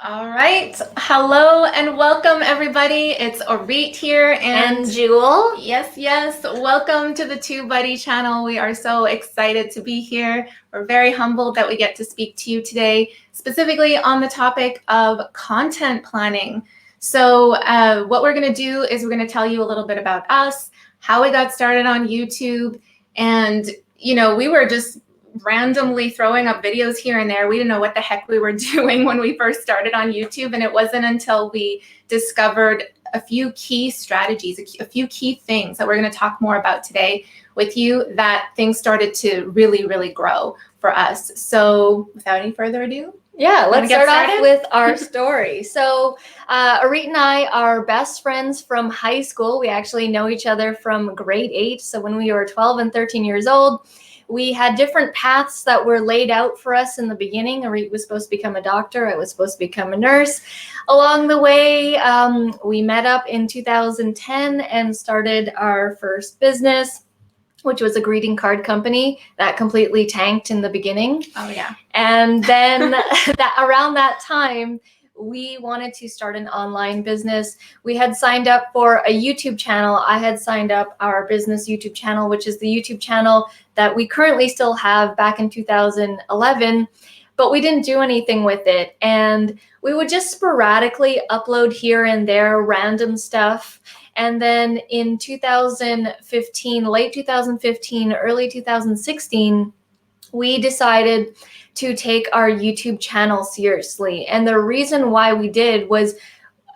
All right. Hello and welcome, everybody. It's Auret here and Jewel. Yes. Welcome to the TubeBuddy channel. We are so excited to be here. We're very humbled that we get to speak to you today, specifically on the topic of content planning. So what we're going to do is we're going to tell you a little bit about us, how we got started on YouTube, and we were just randomly throwing up videos here and there. We didn't know what the heck we were doing when we first started on YouTube, and it wasn't until we discovered a few key strategies, a few key things that we're going to talk more about today with you, that things started to really grow for us. So without any further ado, let's start off with our story. So Auret and I are best friends from high school. We actually know each other from grade 8. So when we were 12 and 13 years old, we had different paths that were laid out for us in the beginning. Auret was supposed to become a doctor. I was supposed to become a nurse. Along the way, we met up in 2010 and started our first business, which was a greeting card company that completely tanked in the beginning. Oh, yeah. And then around that time, we wanted to start an online business. We had signed up for a YouTube channel. I had signed up our business YouTube channel, which is the YouTube channel that we currently still have back in 2011, but we didn't do anything with it. And we would just sporadically upload here and there random stuff. And then in 2015, late 2015, early 2016, we decided to take our YouTube channel seriously. And the reason why we did was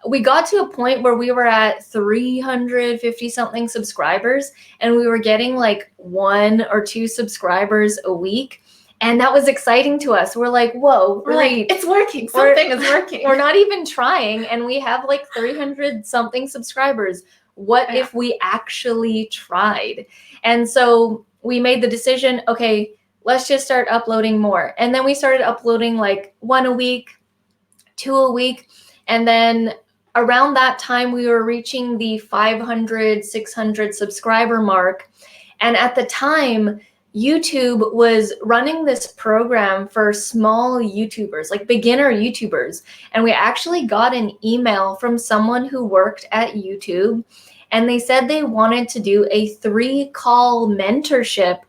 we got to a point where we were at 350 something subscribers, and we were getting like 1 or 2 subscribers a week. And that was exciting to us. We're like, whoa, we're like, it's working. Something is working. We're not even trying, and we have like 300 something subscribers. What if we actually tried? And so we made the decision, okay, let's just start uploading more. And then we started uploading like 1 a week, 2 a week. And then around that time, we were reaching the 500, 600 subscriber mark. And at the time, YouTube was running this program for small YouTubers, like beginner YouTubers. And we actually got an email from someone who worked at YouTube, and they said they wanted to do a 3-call mentorship,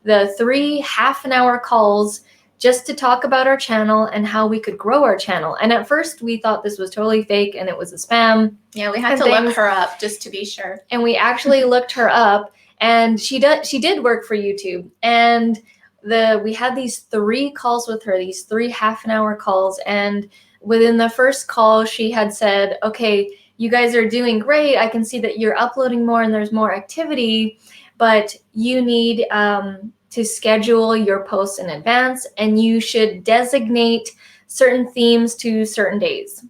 the 3 half-an-hour calls, just to talk about our channel and how we could grow our channel. And at first we thought this was totally fake and it was a spam. Yeah, we had to look her up just to be sure. And we actually looked her up, and she did work for YouTube. And we had these 3 calls with her, these 3 half-an-hour calls. And within the first call, she had said, okay, you guys are doing great. I can see that you're uploading more and there's more activity, but you need to schedule your posts in advance, and you should designate certain themes to certain days.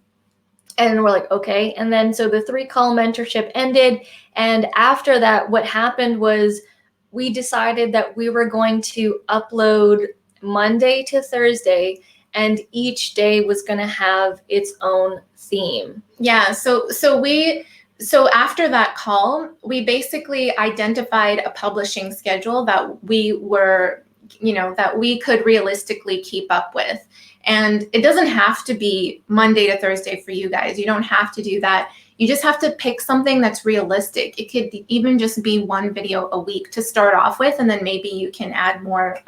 And we're like, okay. And then so the 3-call mentorship ended. And after that, what happened was we decided that we were going to upload Monday to Thursday, and each day was going to have its own theme. Yeah. So after that call, we basically identified a publishing schedule that we were, that we could realistically keep up with. And it doesn't have to be Monday to Thursday for you guys. You don't have to do that. You just have to pick something that's realistic. It could even just be 1 video a week to start off with, and then maybe you can add more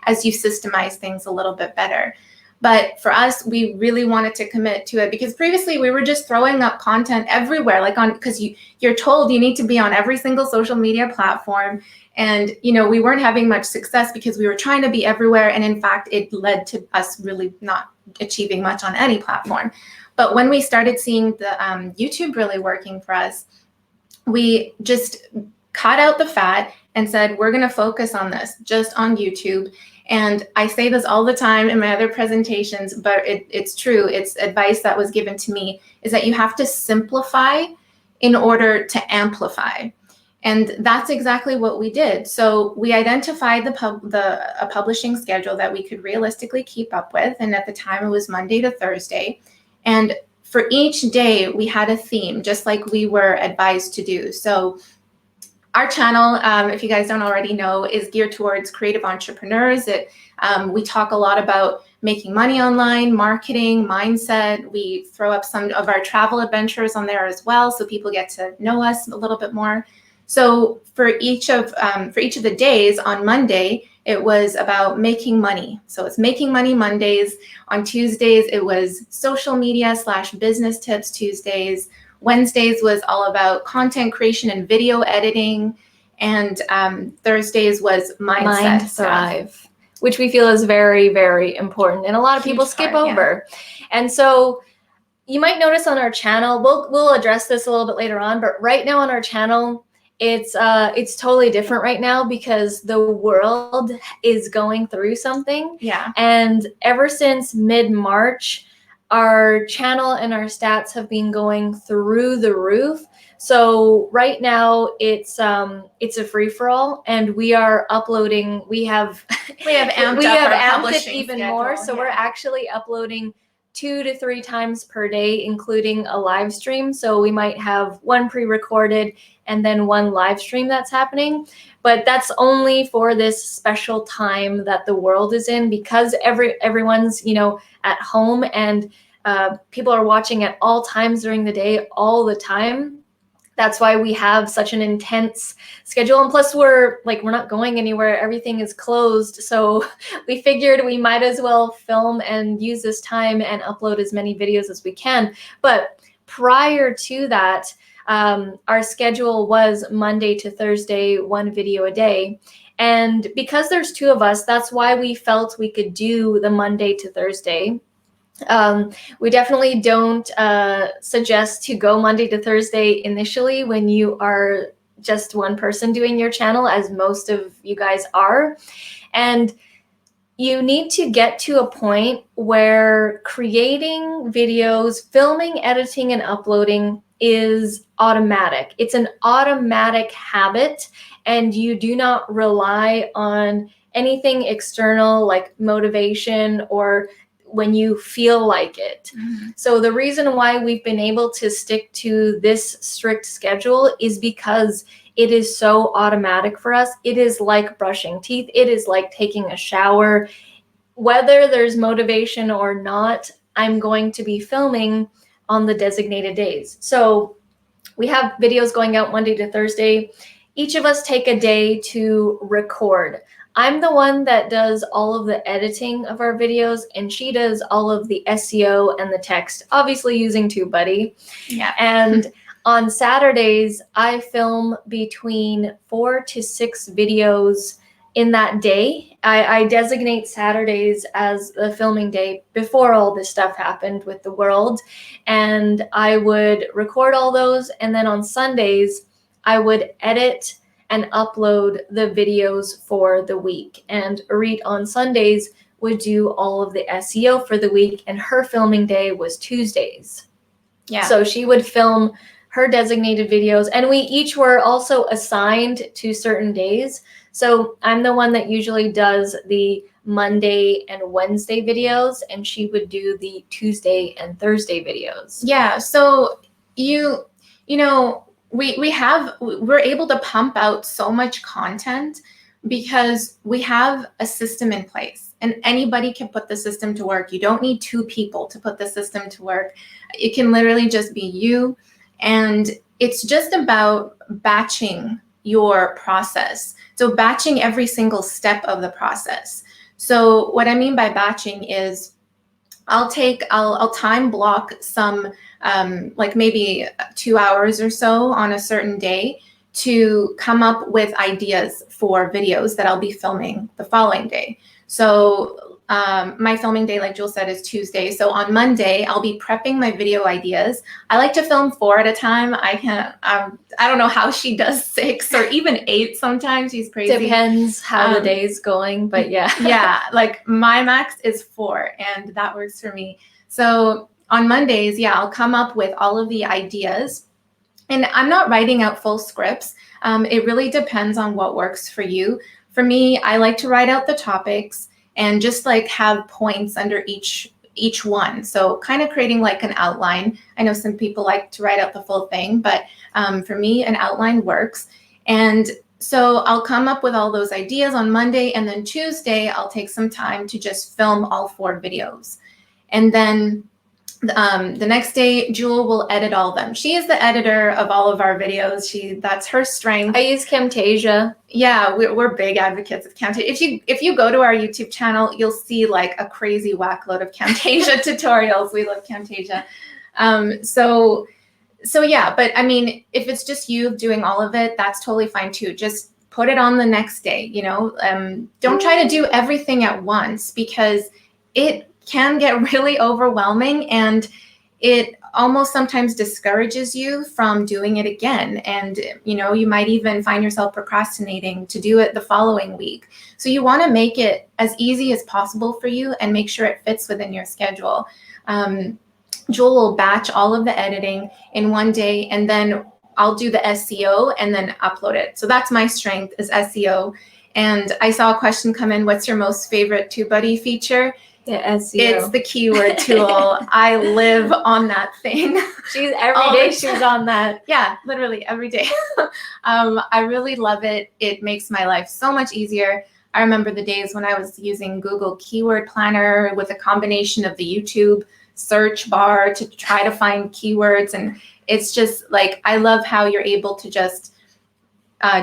as you systemize things a little bit better. But for us, we really wanted to commit to it, because previously we were just throwing up content everywhere, because you're told you need to be on every single social media platform. And, we weren't having much success because we were trying to be everywhere. And in fact, it led to us really not achieving much on any platform. But when we started seeing the YouTube really working for us, we just cut out the fat and said, we're going to focus on this, just on YouTube. And I say this all the time in my other presentations, but it's true. It's advice that was given to me, is that you have to simplify in order to amplify. And that's exactly what we did. So we identified a publishing schedule that we could realistically keep up with. And at the time, it was Monday to Thursday. And for each day, we had a theme, just like we were advised to do. So our channel, if you guys don't already know, is geared towards creative entrepreneurs. We talk a lot about making money online, marketing, mindset. We throw up some of our travel adventures on there as well, so people get to know us a little bit more. So for each of the days, on Monday, it was about making money. So it's making money Mondays. On Tuesdays, it was social media / business tips Tuesdays. Wednesdays was all about content creation and video editing. And Thursdays was mindset Mind stuff. Thrive, which we feel is very, very important. And a lot of people skip over. And so you might notice on our channel, we'll address this a little bit later on, but right now on our channel, it's totally different right now because the world is going through something. Yeah. And ever since mid-March, our channel and our stats have been going through the roof. So right now it's a free-for-all, and we are uploading. We have amped it even more. So we're actually uploading 2 to 3 times per day, including a live stream. So we might have one pre-recorded and then one live stream that's happening. But that's only for this special time that the world is in, because everyone's, at home, and people are watching at all times during the day, all the time. That's why we have such an intense schedule. And plus we're not going anywhere. Everything is closed. So we figured we might as well film and use this time and upload as many videos as we can. But prior to that, our schedule was Monday to Thursday, 1 video a day. And because there's 2 of us, that's why we felt we could do the Monday to Thursday. We definitely don't suggest to go Monday to Thursday initially when you are just one person doing your channel, as most of you guys are. And you need to get to a point where creating videos, filming, editing, and uploading is automatic. It's an automatic habit, and you do not rely on anything external like motivation or when you feel like it. Mm-hmm. So the reason why we've been able to stick to this strict schedule is because it is so automatic for us. It is like brushing teeth. It is like taking a shower. Whether there's motivation or not, I'm going to be filming on the designated days. So we have videos going out Monday to Thursday. Each of us take a day to record. I'm the one that does all of the editing of our videos, and she does all of the SEO and the text, obviously using TubeBuddy. Yeah. And on Saturdays, I film between 4 to 6 videos in that day. I designate Saturdays as the filming day before all this stuff happened with the world. And I would record all those. And then on Sundays, I would edit and upload the videos for the week. And Auret on Sundays would do all of the SEO for the week, and her filming day was Tuesdays. Yeah. So she would film her designated videos, and we each were also assigned to certain days. So I'm the one that usually does the Monday and Wednesday videos, and she would do the Tuesday and Thursday videos. Yeah. So we're able to pump out so much content because we have a system in place, and anybody can put the system to work. You don't need 2 people to put the system to work. It can literally just be you. And it's just about batching your process. So batching every single step of the process. So what I mean by batching is I'll time block some like maybe 2 hours or so on a certain day to come up with ideas for videos that I'll be filming the following day. So my filming day, like Jules said, is Tuesday. So on Monday, I'll be prepping my video ideas. I like to film 4 at a time. I don't know how she does 6 or even 8 sometimes. She's crazy. Depends how the day's going, but yeah. Yeah, like my max is 4, and that works for me. So on Mondays, yeah, I'll come up with all of the ideas. And I'm not writing out full scripts. It really depends on what works for you. For me, I like to write out the topics and just have points under each one. So kind of creating like an outline. I know some people like to write out the full thing, but for me, an outline works. And So I'll come up with all those ideas on Monday, and then Tuesday I'll take some time to just film all 4 videos. And then the next day, Jewel will edit all of them. She is the editor of all of our videos. That's her strength. I use Camtasia. Yeah, we're big advocates of Camtasia. If you go to our YouTube channel, you'll see like a crazy whackload of Camtasia tutorials. We love Camtasia. So yeah, but I mean, if it's just you doing all of it, that's totally fine too. Just put it on the next day, you know. Don't try to do everything at once, because it can get really overwhelming, and it almost sometimes discourages you from doing it again. And, you know, you might even find yourself procrastinating to do it the following week. So you want to make it as easy as possible for you and make sure it fits within your schedule. Jewel will batch all of the editing in one day, and then I'll do the SEO and then upload it. So that's my strength, is SEO. And I saw a question come in, what's your most favorite TubeBuddy feature? Yeah, SEO. It's the keyword tool. I live on that thing. She's every day she's on that. Yeah, literally every day. I really love it. It makes my life so much easier. I remember the days when I was using Google Keyword Planner with a combination of the YouTube search bar to try to find keywords. And it's just like, I love how you're able to just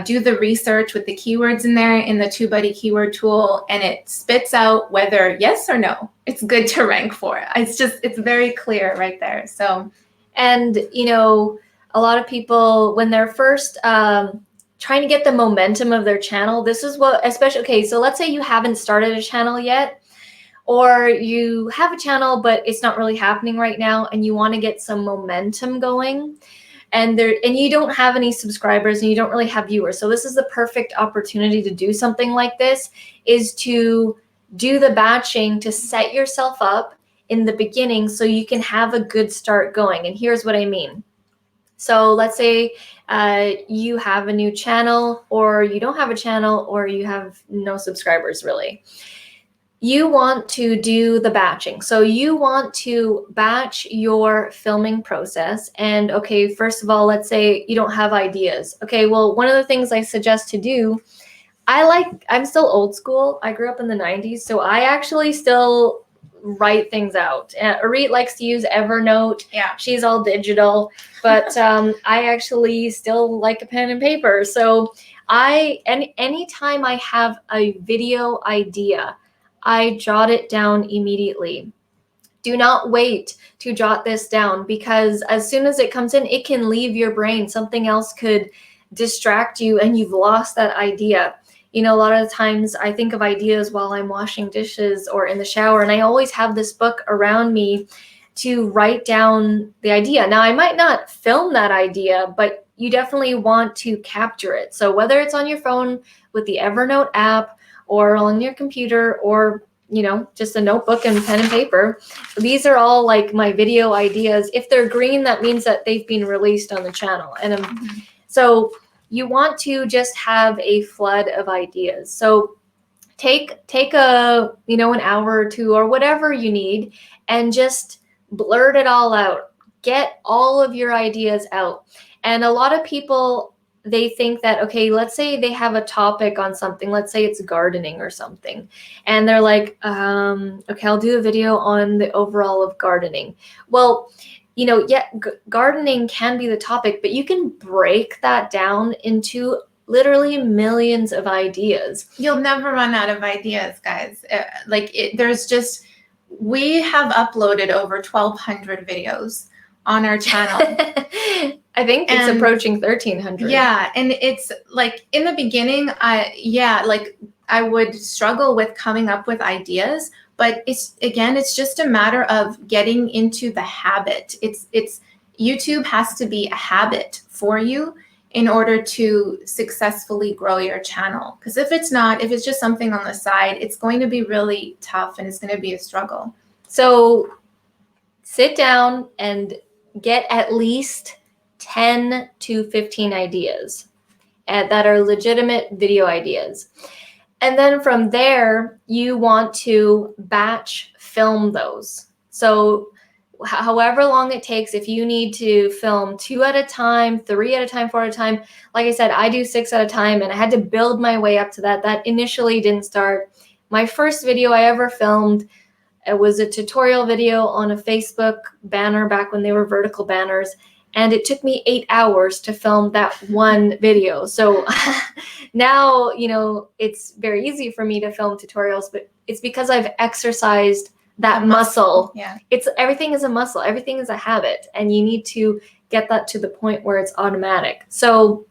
do the research with the keywords in there in the TubeBuddy keyword tool, and it spits out whether yes or no it's good to rank for. It's very clear right there. So, and you know, a lot of people, when they're first trying to get the momentum of their channel, this is what, especially, okay, so let's say you haven't started a channel yet, or you have a channel but it's not really happening right now, and you want to get some momentum going, and you don't have any subscribers and you don't really have viewers. So this is the perfect opportunity to do something like this, is to do the batching to set yourself up in the beginning so you can have a good start going. And here's what I mean. So let's say you have a new channel, or you don't have a channel, or you have no subscribers really. You want to do the batching. So you want to batch your filming process. And okay, first of all, let's say you don't have ideas. Okay, well, one of the things I suggest to do, I'm still old school. I grew up in the 90s, so I actually still write things out. Auret likes to use Evernote. Yeah, she's all digital, but I actually still like a pen and paper. So anytime I have a video idea, I jot it down immediately. Do not wait to jot this down, because as soon as it comes in, it can leave your brain. Something else could distract you and you've lost that idea. You know, a lot of the times I think of ideas while I'm washing dishes or in the shower, and I always have this book around me to write down the idea. Now, I might not film that idea, but you definitely want to capture it. So whether it's on your phone with the Evernote app, or on your computer, or, you know, just a notebook and pen and paper, these are all like my video ideas. If they're green, that means that they've been released on the channel. And so you want to just have a flood of ideas. So take a, you know, an hour or two or whatever you need, and just blurt it all out. Get all of your ideas out. And a lot of people, they think that, okay, let's say they have a topic on something, let's say it's gardening or something, and they're like, okay, I'll do a video on the overall of gardening. Well, you know, yeah, gardening can be the topic, but you can break that down into literally millions of ideas. You'll never run out of ideas, guys. We have uploaded over 1,200 videos on our channel. I think it's approaching 1,300. Yeah, and it's like, in the beginning, I would struggle with coming up with ideas, but it's just a matter of getting into the habit. It's YouTube has to be a habit for you in order to successfully grow your channel. Because if it's just something on the side, it's going to be really tough and it's going to be a struggle. So sit down and get at least 10 to 15 ideas that are legitimate video ideas. And then from there, you want to batch film those. So however long it takes. If you need to film 2 at a time, 3 at a time, 4 at a time, like I said, I do 6 at a time, and I had to build my way up to that. That initially didn't start. My first video I ever filmed, it was a tutorial video on a Facebook banner back when they were vertical banners, and it took me 8 hours to film that one video. So now, it's very easy for me to film tutorials, but it's because I've exercised that muscle. Yeah. Everything is a muscle. Everything is a habit, and you need to get that to the point where it's automatic. So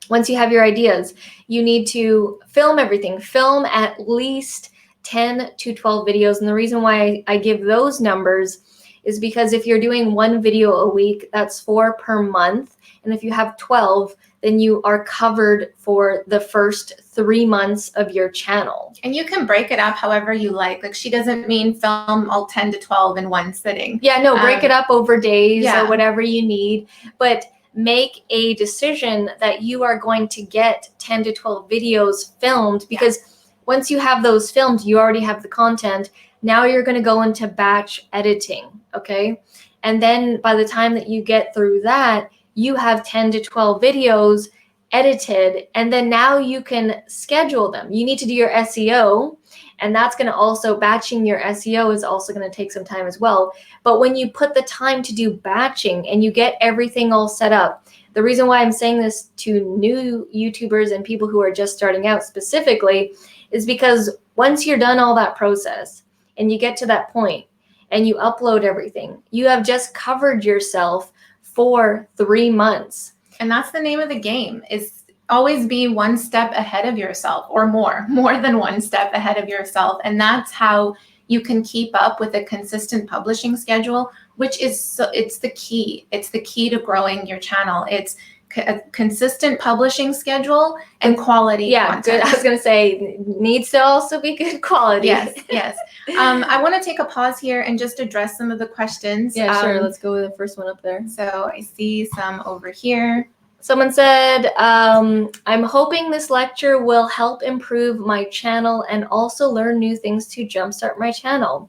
once you have your ideas, you need to film everything. Film at least 10 to 12 videos. And the reason why I give those numbers is because if you're doing 1 video a week, that's 4 per month. And if you have 12, then you are covered for the first 3 months of your channel. And you can break it up however you like. Like, she doesn't mean film all 10 to 12 in one sitting. Yeah, no, break it up over days yeah. or whatever you need. But make a decision that you are going to get 10 to 12 videos filmed, because once you have those filmed, you already have the content. Now you're going to go into batch editing, okay? And then by the time that you get through that, you have 10 to 12 videos edited, and then now you can schedule them. You need to do your SEO, and that's going to also, batching your SEO is also going to take some time as well. But when you put the time to do batching and you get everything all set up, the reason why I'm saying this to new YouTubers and people who are just starting out specifically is because once you're done all that process and you get to that point and you upload everything, you have just covered yourself for 3 months. And that's the name of the game, is always be one step ahead of yourself, or more than one step ahead of yourself. And that's how you can keep up with a consistent publishing schedule, which is, it's the key. It's the key to growing your channel. It's a consistent publishing schedule and quality content. Good. I was going to say, needs to also be good quality. Yes. I want to take a pause here and just address some of the questions. Yeah, sure. Let's go with the first one up there. So I see some over here. Someone said, I'm hoping this lecture will help improve my channel and also learn new things to jumpstart my channel.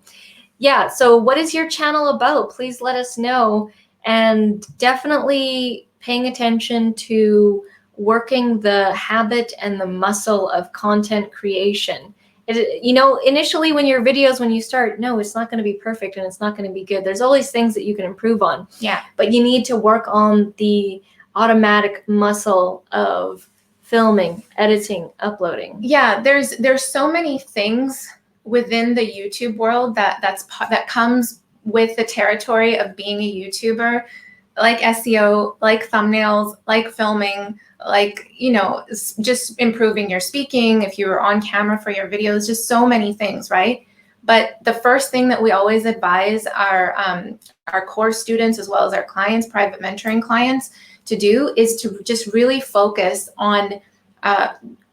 Yeah, so what is your channel about? Please let us know. And definitely paying attention to working the habit and the muscle of content creation. Initially when your videos, when you start, no, it's not going to be perfect and it's not going to be good. There's always things that you can improve on. Yeah. But you need to work on the automatic muscle of filming, editing, uploading. Yeah, there's so many things within the YouTube world that comes with the territory of being a YouTuber, like SEO, like thumbnails, like filming, like, just improving your speaking, if you're on camera for your videos, just so many things, right? But the first thing that we always advise our course students, as well as our clients, private mentoring clients, to do is to just really focus on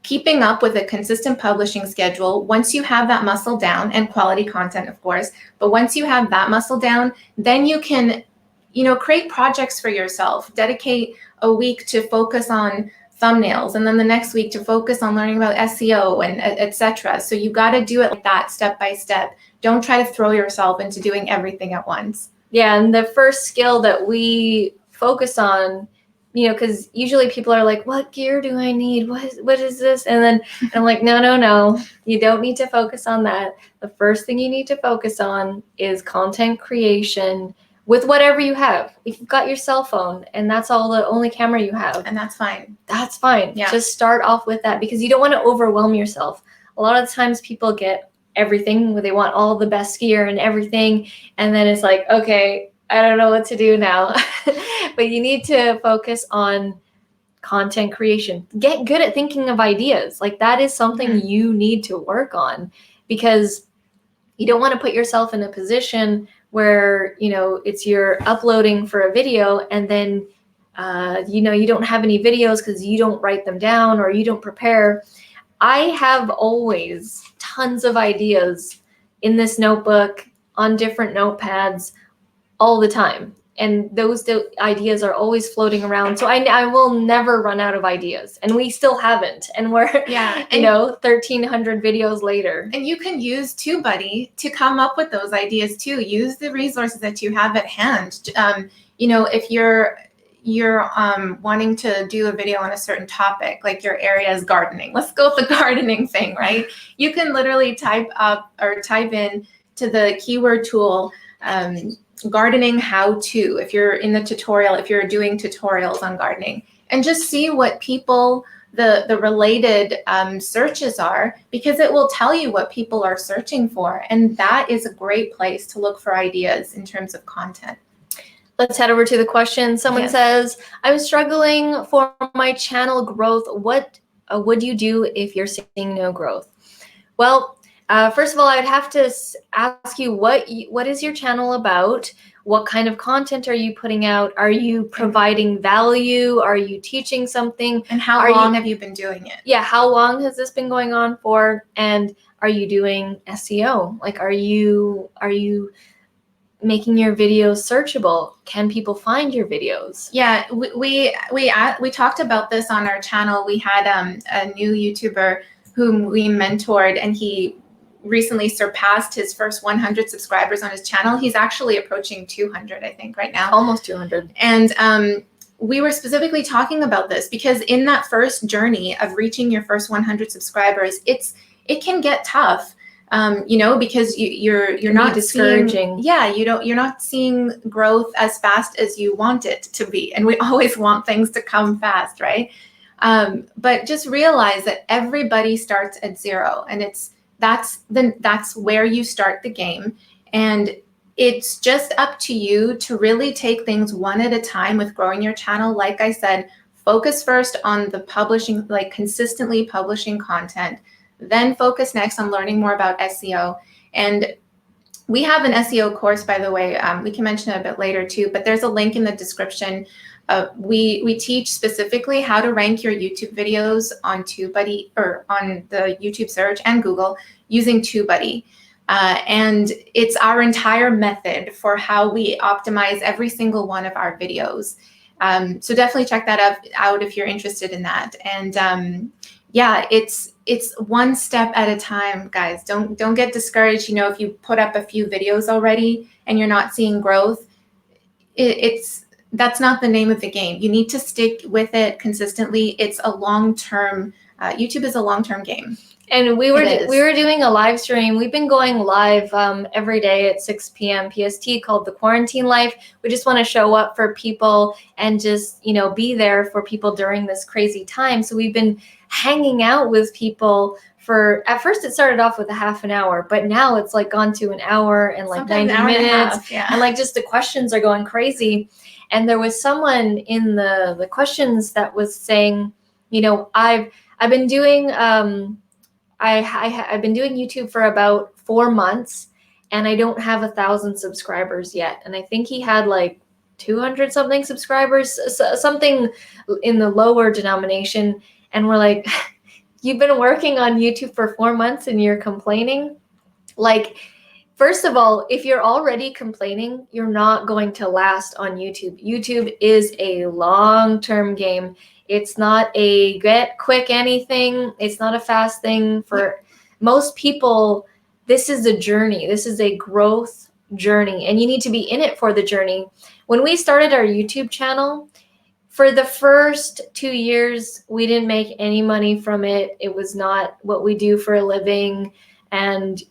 keeping up with a consistent publishing schedule. Once you have that muscle down, and quality content, of course, but once you have that muscle down, then you can, create projects for yourself. Dedicate a week to focus on thumbnails, and then the next week to focus on learning about SEO and etc. So you got to do it like that, step by step. Don't try to throw yourself into doing everything at once. Yeah, and the first skill that we focus on, because usually people are like, what gear do I need? What is this? And I'm like, no, you don't need to focus on that. The first thing you need to focus on is content creation with whatever you have. If you've got your cell phone and that's the only camera you have. And that's fine. That's fine. Yeah. Just start off with that, because you don't want to overwhelm yourself. A lot of times people get everything, where they want all the best gear and everything. And then it's like, okay, I don't know what to do now. But you need to focus on content creation. Get good at thinking of ideas. Like, that is something you need to work on, because you don't want to put yourself in a position where, it's you're uploading for a video and then, you don't have any videos because you don't write them down or you don't prepare. I have always tons of ideas in this notebook, on different notepads, all the time. and those ideas are always floating around. So I will never run out of ideas, and we still haven't. And we're 1,300 videos later. And you can use TubeBuddy to come up with those ideas too. Use the resources that you have at hand. If you're wanting to do a video on a certain topic, like your area is gardening. Let's go with the gardening thing, right? You can literally type in to the keyword tool, gardening how to, if you're in the tutorial, if you're doing tutorials on gardening, and just see what people, the related searches are, because it will tell you what people are searching for. And that is a great place to look for ideas in terms of content. Let's head over to the question. Someone says, I'm struggling for my channel growth. What would you do if you're seeing no growth? Well, first of all, I'd have to ask you, what is your channel about? What kind of content are you putting out? Are you providing value? Are you teaching something? And how long have you been doing it? Yeah, how long has this been going on for? And are you doing SEO? Like, are you making your videos searchable? Can people find your videos? Yeah, we talked about this on our channel. We had a new YouTuber whom we mentored, and he recently surpassed his first 100 subscribers on his channel. He's actually approaching 200, I think, right now. Almost 200. And we were specifically talking about this because in that first journey of reaching your first 100 subscribers, it can get tough. Because you're not discouraging. You're not seeing growth as fast as you want it to be. And we always want things to come fast, right? But just realize that everybody starts at zero, and that's where you start the game. And it's just up to you to really take things one at a time with growing your channel. Like I said, focus first on the publishing, like consistently publishing content. Then focus next on learning more about SEO. And we have an SEO course, by the way. We can mention it a bit later too, but there's a link in the description. We teach specifically how to rank your YouTube videos on TubeBuddy, or on the YouTube search and Google, using TubeBuddy. And it's our entire method for how we optimize every single one of our videos. So definitely check that out if you're interested in that. And it's one step at a time, guys. Don't get discouraged. If you put up a few videos already and you're not seeing growth, that's not the name of the game. You need to stick with it consistently. It's a long-term, YouTube is a long-term game. And we were doing a live stream. We've been going live every day at 6 p.m. PST, called the Quarantine Life. We just want to show up for people and just, be there for people during this crazy time. So we've been hanging out with people at first it started off with a half an hour, but now it's like gone to an hour and like sometimes 90 minutes. And like just the questions are going crazy. And there was someone in the questions that was saying, I've been doing I've been doing YouTube for about 4 months, and I don't have 1,000 subscribers yet. And I think he had like 200 something subscribers, something in the lower denomination. And we're like, you've been working on YouTube for 4 months and you're complaining? Like, first of all, if you're already complaining, you're not going to last on YouTube. YouTube is a long-term game. It's not a get quick anything. It's not a fast thing. For most people, this is a journey. This is a growth journey, and you need to be in it for the journey. When we started our YouTube channel, for the first 2 years, we didn't make any money from it. It was not what we do for a living, and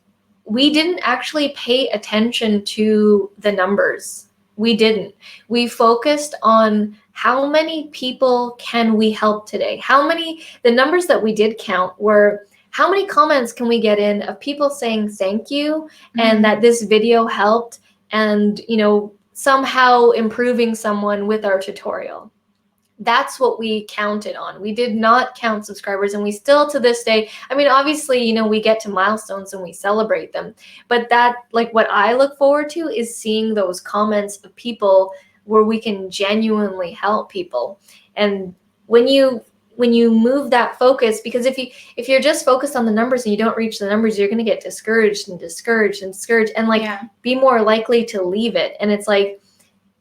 we didn't actually pay attention to the numbers. We didn't. We focused on how many people can we help today? The numbers that we did count were, how many comments can we get in of people saying thank you, and that this video helped, and, somehow improving someone with our tutorial. That's what we counted on. We did not count subscribers, and we still, to this day, obviously, we get to milestones and we celebrate them. But that, like, what I look forward to is seeing those comments of people where we can genuinely help people. And when you move that focus, because if you're just focused on the numbers and you don't reach the numbers, you're going to get discouraged and be more likely to leave it. And it's like,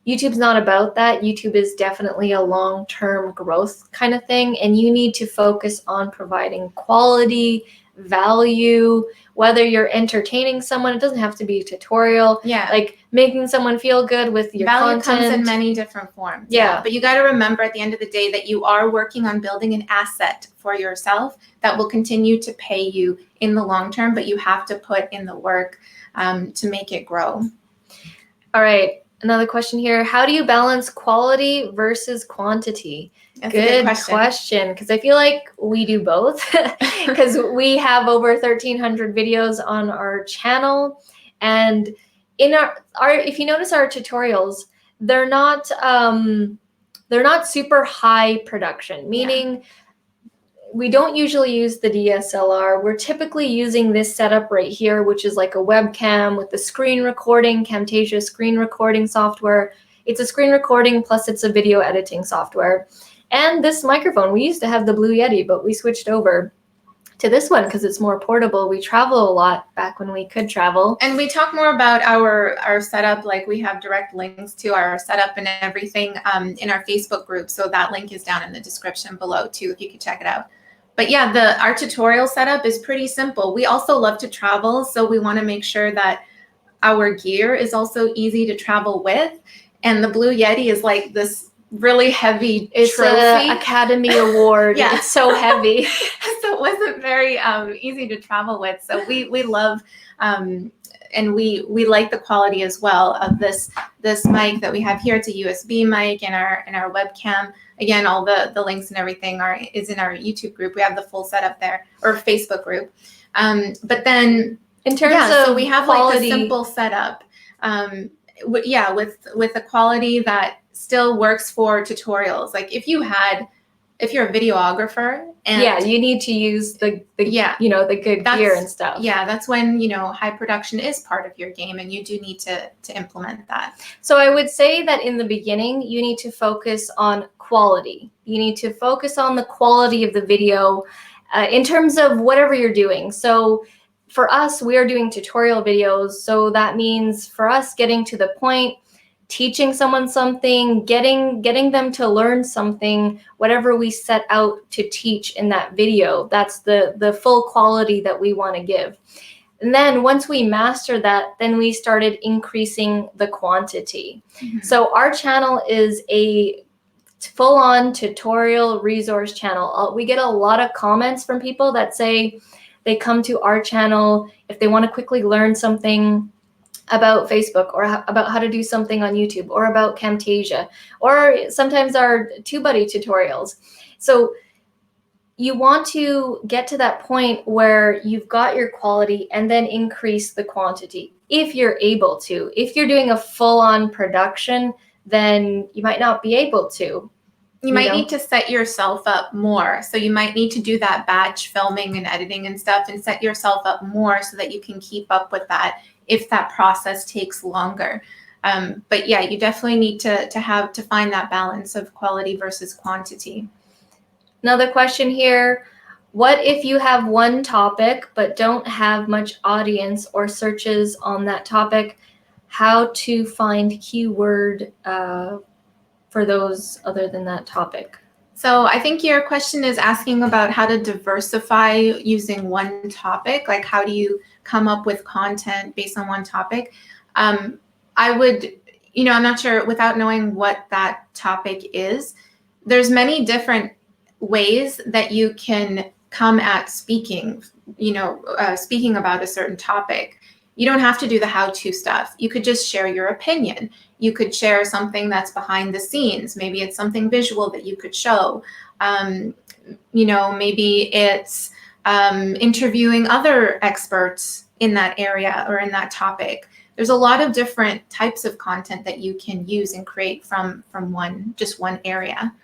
YouTube's not about that. YouTube is definitely a long-term growth kind of thing, and you need to focus on providing quality, value, whether you're entertaining someone. It doesn't have to be a tutorial. Yeah. Like making someone feel good with your Value content. comes in many different forms. Yeah. But you got to remember at the end of the day that you are working on building an asset for yourself that will continue to pay you in the long term, but you have to put in the work to make it grow. All right. Another question here. How do you balance quality versus quantity? That's a good question, because I feel like we do both, because we have over 1,300 videos on our channel, and in our if you notice our tutorials, they're not super high production, meaning we don't usually use the DSLR. We're typically using this setup right here, which is like a webcam with the screen recording, Camtasia screen recording software. It's a screen recording plus it's a video editing software. And this microphone, we used to have the Blue Yeti, but we switched over to this one because it's more portable. We travel a lot back when we could travel. And we talk more about our setup, like we have direct links to our setup and everything in our Facebook group. So that link is down in the description below too, if you could check it out. But yeah, our tutorial setup is pretty simple. We also love to travel, so we want to make sure that our gear is also easy to travel with. And the Blue Yeti is like this really heavy trophy. An Academy Award. Yeah. It's so heavy. So it wasn't very easy to travel with. So we love and we like the quality as well of this mic that we have here. It's a USB mic and our webcam. Again, all the links and everything is in our YouTube group. We have the full setup there, or Facebook group. But then in terms of so we have quality, like a simple setup. With a quality that still works for tutorials. Like if you're a videographer and you need to use the good gear and stuff. Yeah, that's when high production is part of your game, and you do need to implement that. So I would say that in the beginning, you need to focus on quality. You need to focus on the quality of the video in terms of whatever you're doing. So for us, we are doing tutorial videos. So that means for us getting to the point, teaching someone something, getting them to learn something, whatever we set out to teach in that video, that's the full quality that we want to give. And then once we master that, then we started increasing the quantity. Mm-hmm. So our channel is a full-on tutorial resource channel. We get a lot of comments from people that say they come to our channel if they want to quickly learn something about Facebook, or about how to do something on YouTube, or about Camtasia, or sometimes our TubeBuddy tutorials. So you want to get to that point where you've got your quality and then increase the quantity if you're able to. If you're doing a full-on production, then you might not be able to. You might need to set yourself up more. So you might need to do that batch filming and editing and stuff, and set yourself up more so that you can keep up with that if that process takes longer. But yeah, you definitely need to find that balance of quality versus quantity. Another question here. What if you have one topic but don't have much audience or searches on that topic? How to find keyword for those other than that topic? So I think your question is asking about how to diversify using one topic. Like, how do you come up with content based on one topic? I would, I'm not sure, without knowing what that topic is, there's many different ways that you can come at speaking about a certain topic. You don't have to do the how-to stuff. You could just share your opinion. You could share something that's behind the scenes. Maybe it's something visual that you could show. Maybe it's interviewing other experts in that area or in that topic. There's a lot of different types of content that you can use and create from one area.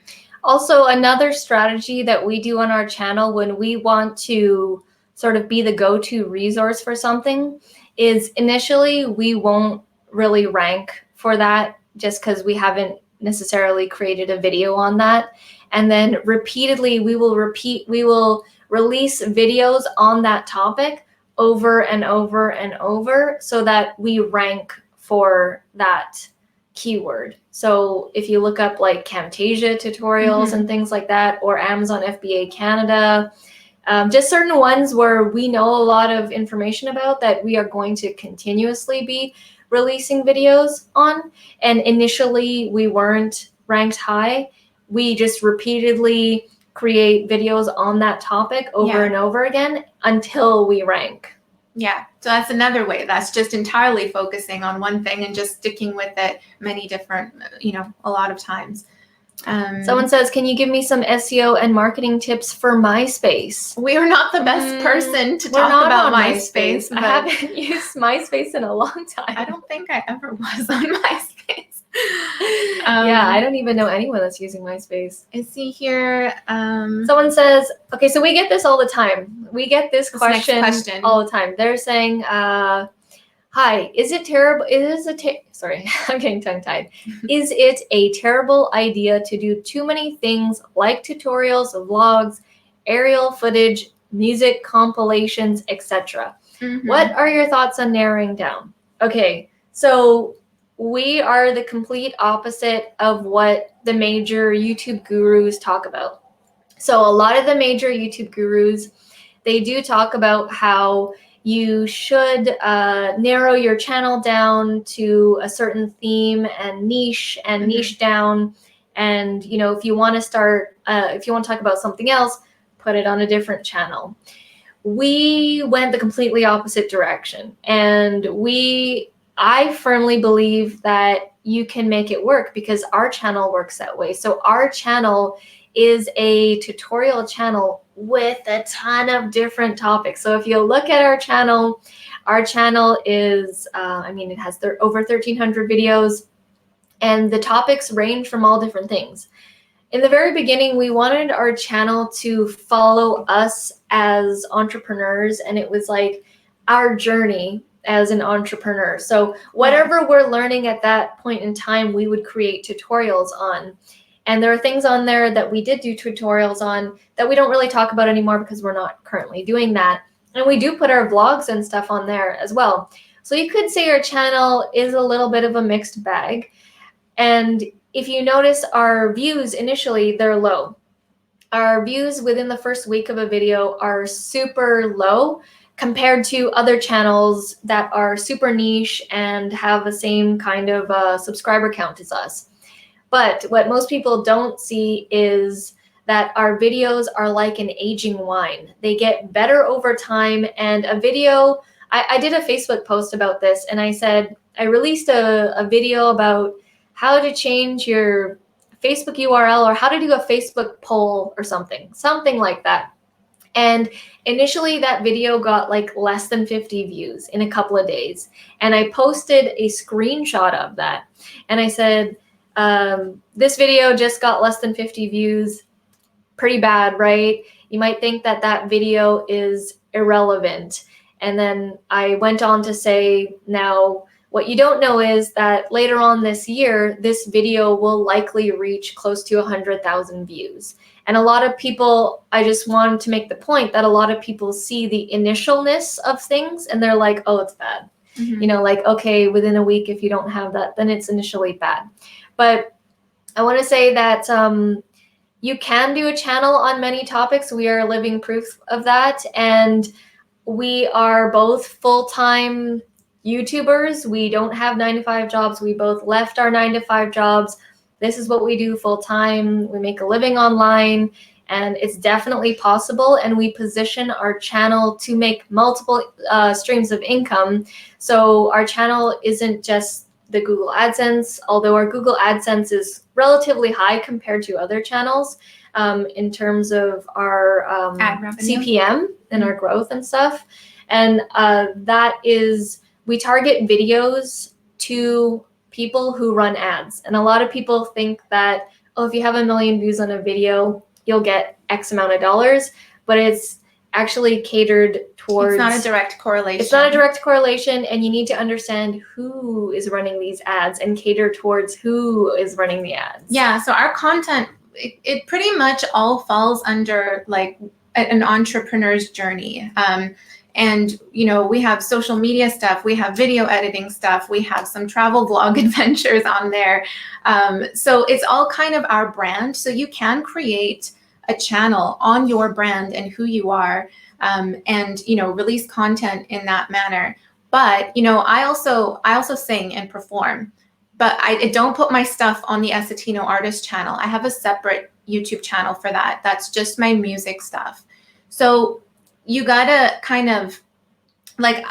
Also, another strategy that we do on our channel when we want to sort of be the go-to resource for something is initially we won't really rank for that just because we haven't necessarily created a video on that. And then repeatedly we will release videos on that topic over and over and over so that we rank for that keyword. So if you look up like Camtasia tutorials and things like that, or Amazon FBA Canada, just certain ones where we know a lot of information about that we are going to continuously be releasing videos on. And initially we weren't ranked high. We just repeatedly create videos on that topic over and over again until we rank. Yeah, so that's another way. That's just entirely focusing on one thing and just sticking with it many different, a lot of times. Someone says, can you give me some SEO and marketing tips for MySpace? We are not the best person to talk about MySpace. I haven't used MySpace in a long time. I don't think I ever was on MySpace. Yeah, I don't even know anyone that's using MySpace. I see here. Someone says, okay, so we get this all the time. We get this question all the time. They're saying, hi, is it terrible? Sorry, I'm getting tongue-tied. Is it a terrible idea to do too many things like tutorials, vlogs, aerial footage, music compilations, etc.? What are your thoughts on narrowing down? Okay, so we are the complete opposite of what the major YouTube gurus talk about. So a lot of the major YouTube gurus, they do talk about how you should narrow your channel down to a certain theme and niche down. And, if you want to if you want to talk about something else, put it on a different channel. We went the completely opposite direction. And I firmly believe that you can make it work because our channel works that way. So our channel is a tutorial channel with a ton of different topics. So if you look at our channel is, it has over 1,300 videos, and the topics range from all different things. In the very beginning, we wanted our channel to follow us as entrepreneurs, and it was like our journey as an entrepreneur. So whatever we're learning at that point in time, we would create tutorials on. And there are things on there that we did do tutorials on that we don't really talk about anymore because we're not currently doing that. And we do put our vlogs and stuff on there as well. So you could say our channel is a little bit of a mixed bag. And if you notice our views initially, they're low. Our views within the first week of a video are super low compared to other channels that are super niche and have the same kind of subscriber count as us. But what most people don't see is that our videos are like an aging wine. They get better over time. And a video, I did a Facebook post about this, and I said, I released a video about how to change your Facebook URL or how to do a Facebook poll or something like that. And initially that video got like less than 50 views in a couple of days. And I posted a screenshot of that. And I said, this video just got less than 50 views. Pretty bad, right? You might think that that video is irrelevant. And then I went on to say, now, what you don't know is that later on this year, this video will likely reach close to 100,000 views. And a lot of people, I just wanted to make the point that a lot of people see the initialness of things and they're like, oh, it's bad. Like, okay, within a week, if you don't have that, then it's initially bad. But I want to say that you can do a channel on many topics. We are living proof of that. And we are both full-time YouTubers. We don't have 9-to-5 jobs. We both left our 9-to-5 jobs. This is what we do full-time. We make a living online, and it's definitely possible. And we position our channel to make multiple streams of income. So our channel isn't just the Google AdSense, although our Google AdSense is relatively high compared to other channels in terms of our ad revenue, CPM, and our growth and stuff. And that is, we target videos to people who run ads. And a lot of people think that, oh, if you have 1 million views on a video, you'll get X amount of dollars, but it's actually catered towards... It's not a direct correlation. It's not a direct correlation, and you need to understand who is running these ads and cater towards who is running the ads. Yeah, so our content, it pretty much all falls under like an entrepreneur's journey. And, we have social media stuff, we have video editing stuff, we have some travel vlog adventures on there. So it's all kind of our brand. So you can create a channel on your brand and who you are, and, release content in that manner. But, I also sing and perform, but I don't put my stuff on the Essetino Artists channel. I have a separate YouTube channel for that. That's just my music stuff. So you gotta kind of like,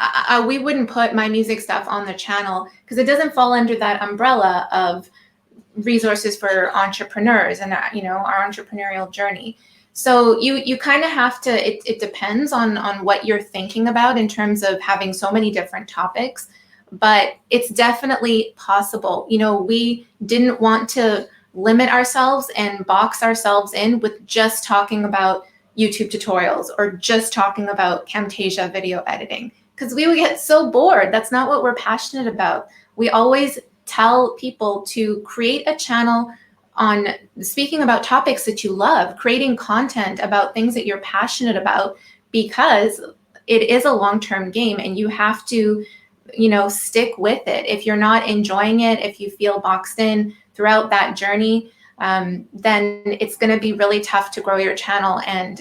we wouldn't put my music stuff on the channel because it doesn't fall under that umbrella of resources for entrepreneurs and, our entrepreneurial journey. So you kind of have to, it depends on what you're thinking about in terms of having so many different topics, but it's definitely possible. We didn't want to limit ourselves and box ourselves in with just talking about YouTube tutorials or just talking about Camtasia video editing, because we would get so bored. That's not what we're passionate about. We always tell people to create a channel on speaking about topics that you love, creating content about things that you're passionate about, because it is a long-term game and you have to, stick with it. If you're not enjoying it, if you feel boxed in throughout that journey, then it's going to be really tough to grow your channel and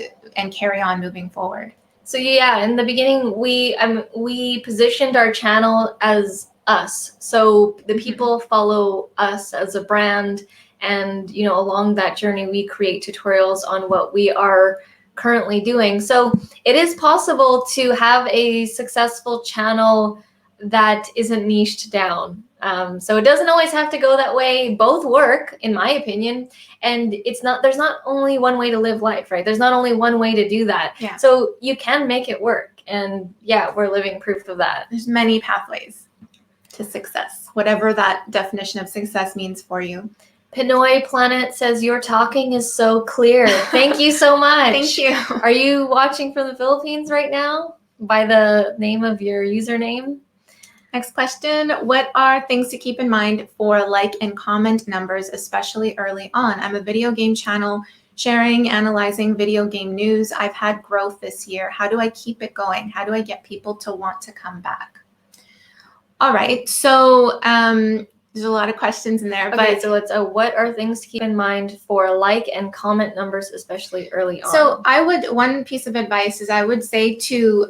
carry on moving forward. So yeah, in the beginning, we positioned our channel as us. So the people follow us as a brand, and along that journey, we create tutorials on what we are currently doing. So it is possible to have a successful channel that isn't niched down. So it doesn't always have to go that way. Both work, in my opinion. And there's not only one way to live life, right? There's not only one way to do that. Yeah. So you can make it work. And yeah, we're living proof of that. There's many pathways to success, whatever that definition of success means for you. Pinoy Planet says, your talking is so clear. Thank you so much. Thank you. Are you watching from the Philippines right now by the name of your username? Next question. What are things to keep in mind for like and comment numbers, especially early on? I'm a video game channel sharing, analyzing video game news. I've had growth this year. How do I keep it going? How do I get people to want to come back? All right. So there's a lot of questions in there. Okay, but so it's what are things to keep in mind for like and comment numbers, especially early on? So one piece of advice is I would say to,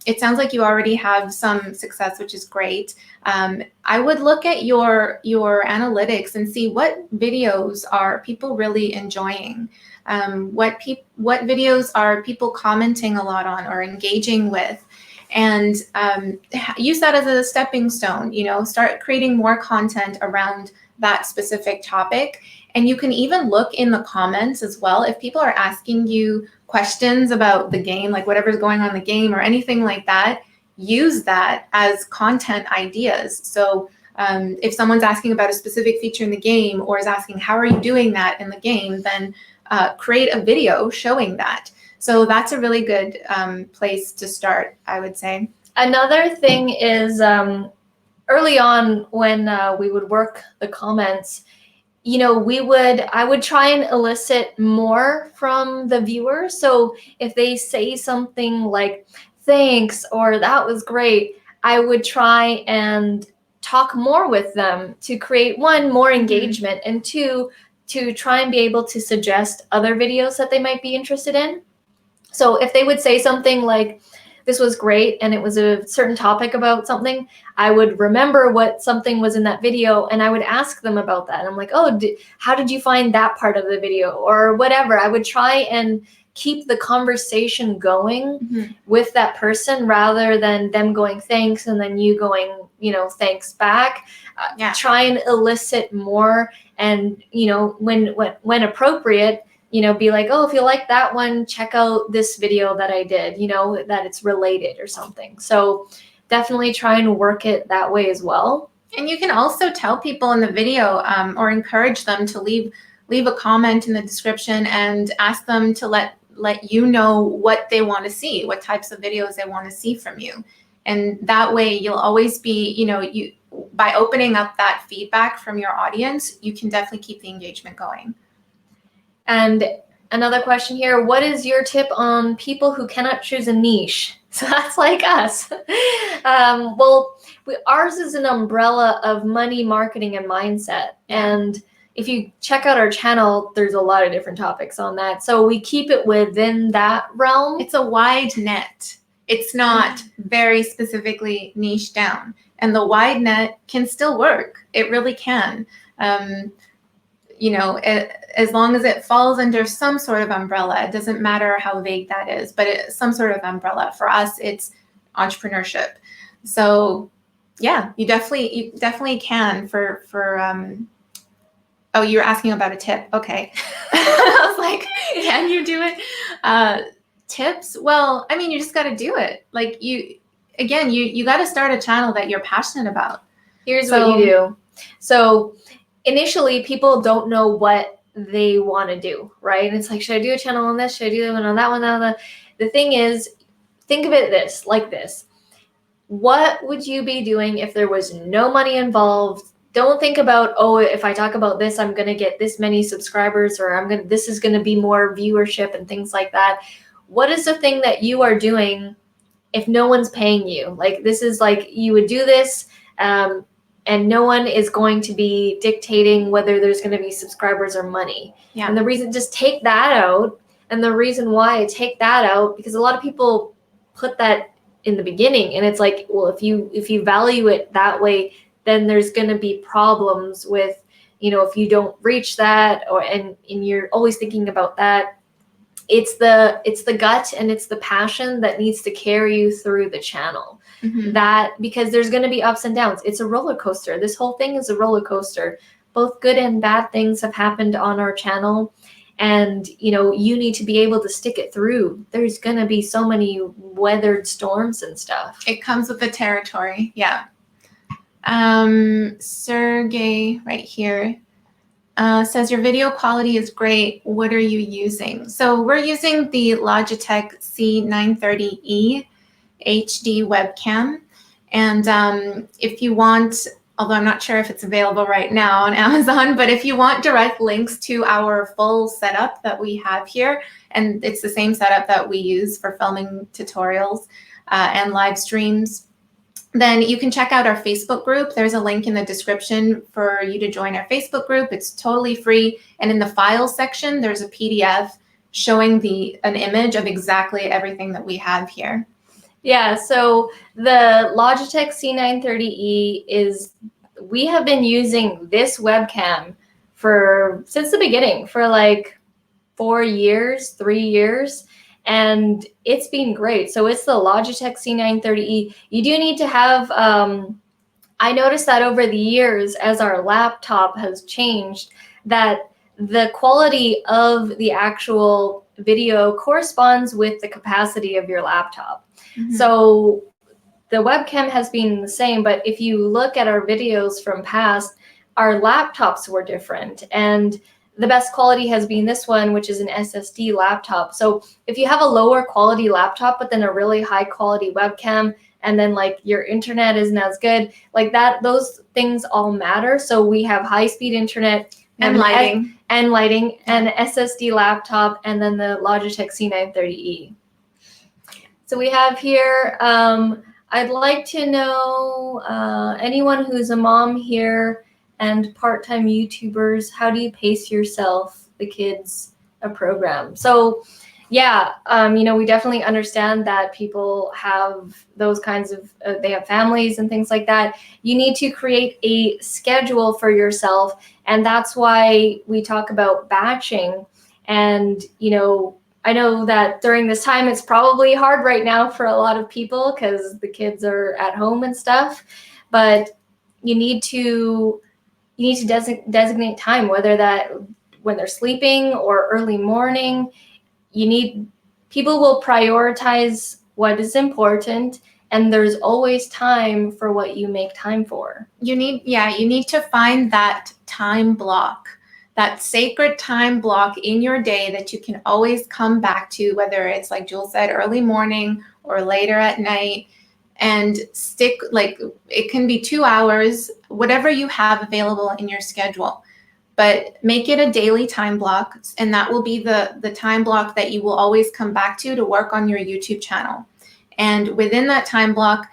it sounds like you already have some success, which is great. I would look at your analytics and see what videos are people really enjoying. What videos are people commenting a lot on or engaging with? And use that as a stepping stone, start creating more content around that specific topic. And you can even look in the comments as well. If people are asking you questions about the game, like whatever's going on in the game or anything like that, use that as content ideas. So if someone's asking about a specific feature in the game or is asking, how are you doing that in the game, then create a video showing that. So that's a really good place to start, I would say. Another thing is early on when we would work the comments, I would try and elicit more from the viewer. So if they say something like, thanks, or that was great, I would try and talk more with them to create, one, more engagement, and two, to try and be able to suggest other videos that they might be interested in. So if they would say something like, this was great, and it was a certain topic about something, I would remember what something was in that video, and I would ask them about that. And I'm like, oh, how did you find that part of the video, or whatever? I would try and keep the conversation going with that person rather than them going thanks and then you going, thanks back. Try and elicit more, and when appropriate, be like, oh, if you like that one, check out this video that I did, that it's related or something. So definitely try and work it that way as well. And you can also tell people in the video or encourage them to leave a comment in the description and ask them to let you know what they want to see, what types of videos they want to see from you. And that way you'll always be, by opening up that feedback from your audience, you can definitely keep the engagement going. And another question here, what is your tip on people who cannot choose a niche? So that's like us. Well, ours is an umbrella of money, marketing, and mindset. Yeah. And if you check out our channel, there's a lot of different topics on that. So we keep it within that realm. It's a wide net. It's not very specifically niche down. And the wide net can still work. It really can. As long as it falls under some sort of umbrella, it doesn't matter how vague that is, but some sort of umbrella. For us, it's entrepreneurship. So yeah, you definitely can oh, you're asking about a tip. Okay. I was like, can you do it? Tips? Well, I mean, you just got to do it. Like you got to start a channel that you're passionate about. Here's what you do. So initially, people don't know what they want to do, right? And it's like, should I do a channel on this? Should I do one on that one? The thing is, think of it like this. What would you be doing if there was no money involved? Don't think about, oh, if I talk about this, I'm going to get this many subscribers, or this is going to be more viewership and things like that. What is the thing that you are doing if no one's paying you? Like, this is like, you would do this, and no one is going to be dictating whether there's going to be subscribers or money. Yeah. And the reason, just take that out. And the reason why I take that out, because a lot of people put that in the beginning, and it's like, well, if you value it that way, then there's going to be problems with, if you don't reach that, and you're always thinking about that. It's the gut and it's the passion that needs to carry you through the channel. Mm-hmm. Because there's going to be ups and downs. It's a roller coaster. This whole thing is a roller coaster. Both good and bad things have happened on our channel. And, you need to be able to stick it through. There's going to be so many weathered storms and stuff. It comes with the territory. Yeah. Sergey right here says your video quality is great. What are you using? So we're using the Logitech C930E HD webcam. And if you want, although I'm not sure if it's available right now on Amazon, but if you want direct links to our full setup that we have here, and it's the same setup that we use for filming tutorials and live streams, then you can check out our Facebook group. There's a link in the description for you to join our Facebook group. It's totally free. And in the files section, there's a PDF showing an image of exactly everything that we have here. Yeah, so the Logitech C930E we have been using this webcam since the beginning, for like 3 years. And it's been great. So it's the Logitech C930E. You do need to have, I noticed that over the years, as our laptop has changed, that the quality of the actual video corresponds with the capacity of your laptop. Mm-hmm. So the webcam has been the same, but if you look at our videos from past, our laptops were different. And the best quality has been this one, which is an SSD laptop. So if you have a lower quality laptop, but then a really high quality webcam, and then like your internet isn't as good, like that, those things all matter. So we have high speed internet and lighting and an SSD laptop, and then the Logitech C930E. So we have here, I'd like to know anyone who's a mom here and part-time YouTubers, how do you pace yourself, the kids, a program? So yeah, we definitely understand that people have those kinds of, they have families and things like that. You need to create a schedule for yourself. And that's why we talk about batching. And, I know that during this time, it's probably hard right now for a lot of people because the kids are at home and stuff, but you need to designate time, whether that when they're sleeping or early morning. People will prioritize what is important, and there's always time for what you make time for. You need to find that time block, that sacred time block in your day that you can always come back to, whether it's like Jules said, early morning or later at night. And stick, like, it can be 2 hours, whatever you have available in your schedule, but make it a daily time block. And that will be the time block that you will always come back to work on your YouTube channel. And within that time block,